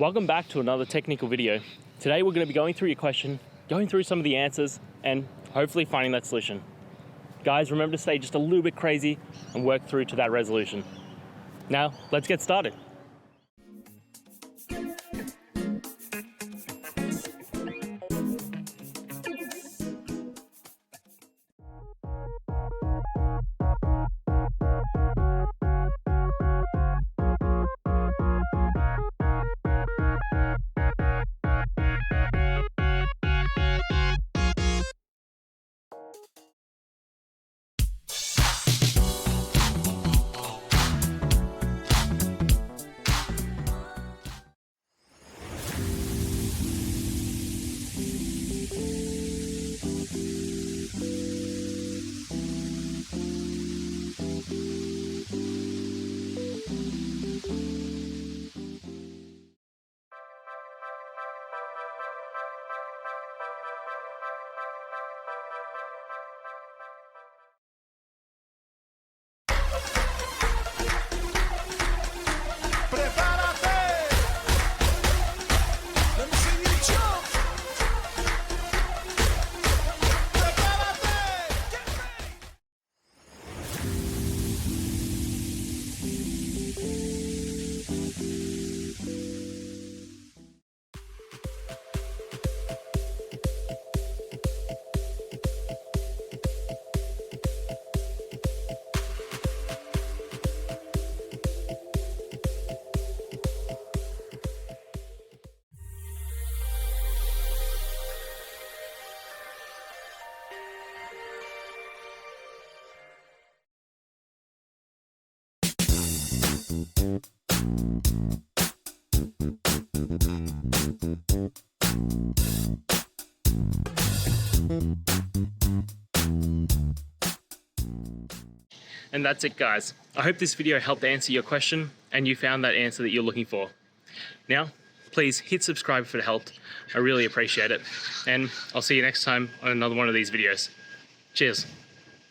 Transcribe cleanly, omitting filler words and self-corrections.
Welcome back to another technical video. Today we're going to be going through your question, going through some of the answers, and hopefully finding that solution. Guys, remember to stay just a little bit crazy and work through to that resolution. Now, let's get started. And that's it, guys. I hope this video helped answer your question and you found that answer that you're looking for. Now, please hit subscribe if it helped. I really appreciate it. And I'll see you next time on another one of these videos. Cheers.